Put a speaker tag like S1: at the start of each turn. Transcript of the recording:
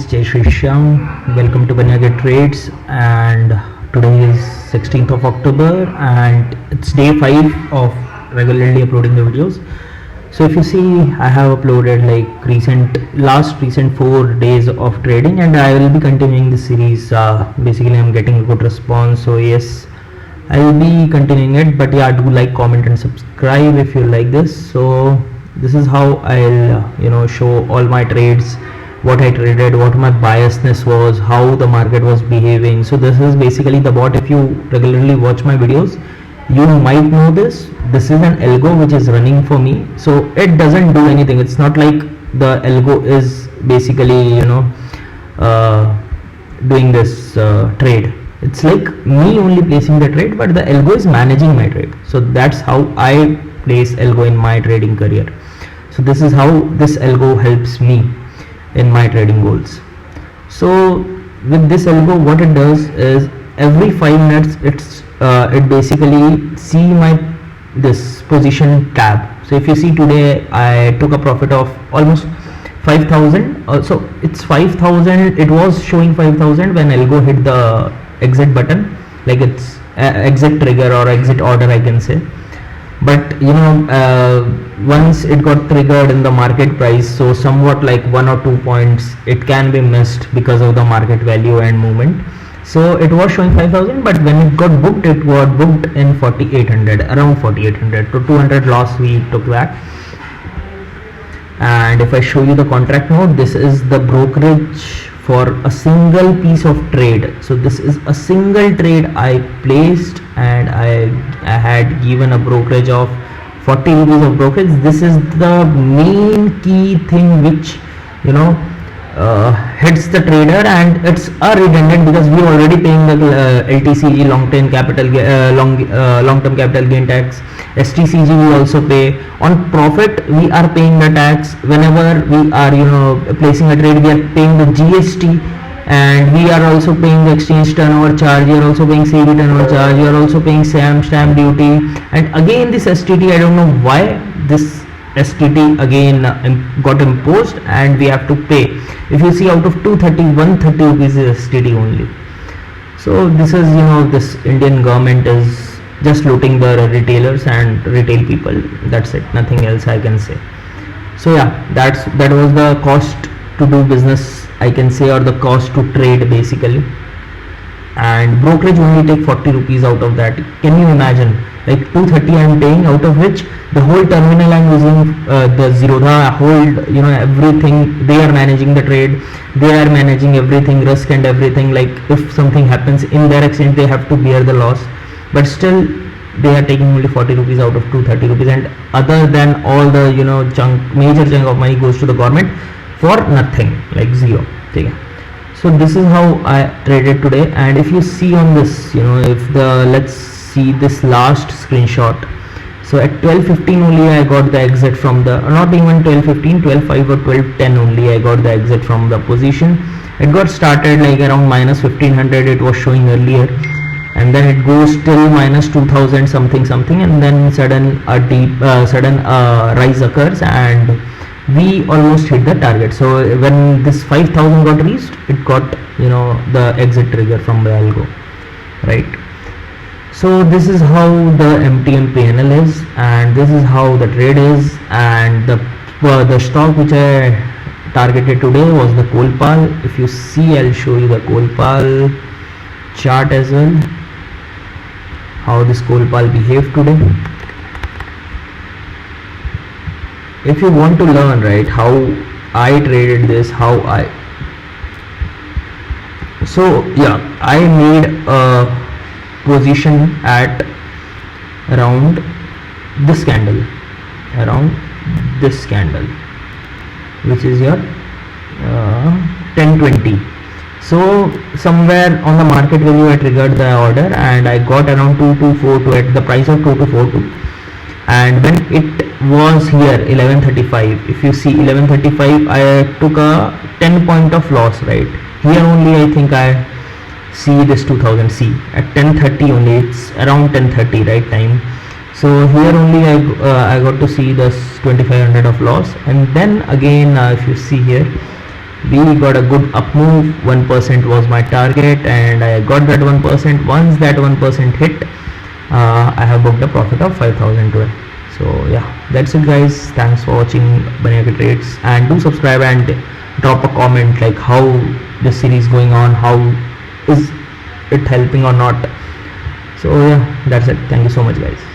S1: guys, Jai Shri Shyam. Welcome to Banya Get Trades, and today is 16th of October and it's day 5 of regularly uploading the videos. So if you see, I have uploaded like recent 4 days of trading, and I will be continuing this series. Basically I'm getting a good response, so yes, I will be continuing it. But yeah, do like, comment and subscribe if you like this. So this is how I'll show all my trades, what I traded, what my biasness was, how the market was behaving. So this is basically the bot. If you regularly watch my videos, you might know this. This is an ALGO which is running for me, so it doesn't do anything. It's not like the ALGO is basically doing this trade. It's like me only placing the trade, but the ALGO is managing my trade. So that's how I place ALGO in my trading career. So this is how this ALGO helps me in my trading goals. So with this ALGO, what it does is every 5 minutes it basically see my this position tab. So if you see, today I took a profit of almost 5,000. So it's 5,000. It was showing 5,000 when ALGO hit the exit button, like it's exit trigger or exit order, I can say. But once it got triggered in the market price, so somewhat like 1 or 2 points it can be missed because of the market value and movement. So it was showing 5,000, but when it got booked in 4,800, around 4,800. to 200 loss we took that. And if I show you the contract note, this is the brokerage for a single piece of trade. So this is a single trade I placed, and I had given a brokerage of 40 rupees of brokerage. This is the main key thing which hits the trader, and it's a redundant because we are already paying the LTCG, long-term capital gain tax. STCG we also pay. On profit we are paying the tax. Whenever we are placing a trade, we are paying the GST, and we are also paying the exchange turnover charge. You are also paying CB turnover charge. You are also paying stamp duty, and again this STT, I don't know why this STT again got imposed, and we have to pay. If you see, out of 230, 130 rupees is STT only. So this is this Indian government is just looting the retailers and retail people. That's it, nothing else I can say. So yeah, that was the cost to do business, I can say, or the cost to trade basically. And brokerage only take 40 rupees out of that. Can you imagine? Like 230 I am paying, out of which the whole terminal I am using, the Zerodha, whole everything. They are managing the trade, they are managing everything, risk and everything. Like if something happens in their exchange, they have to bear the loss, but still they are taking only 40 rupees out of 230 rupees, and other than all the major chunk of money goes to the government for nothing, like zero. Okay. So this is how I traded today. And if you see on this, let's see this last screenshot. So at 12:15 only I got the exit from the, not even 12:15, 12:05 or 12:10 only I got the exit from the position. It got started like around minus 1500, it was showing earlier, and then it goes till minus 2000 something, and then sudden rise occurs, and we almost hit the target. So when this 5,000 got reached, it got the exit trigger from the ALGO, right? So this is how the MTM PNL is, and this is how the trade is. And the stock which I targeted today was the Coalpal. If you see, I'll show you the Coalpal chart as well, how this Coalpal behaved today. If you want to learn, right, how I traded this, so yeah, I made a position at around this candle, which is your 1020. So somewhere on the market value I triggered the order, and I got around 2242 at the price of 2242. And when it was here 1135, if you see 1135, I took a 10 point of loss, right? Here only I think I see this 2000. See, at 10:30 only, it's around 10:30 right time. So here only I got to see this 2500 of loss. And then again, if you see here, we got a good up move. 1% was my target and I got that 1%. Once that 1% hit, I have booked a profit of 5012. So yeah, that's it guys. Thanks for watching Banana Trades, and do subscribe and drop a comment like how this series going on, how is it helping or not. So yeah, that's it. Thank you so much guys.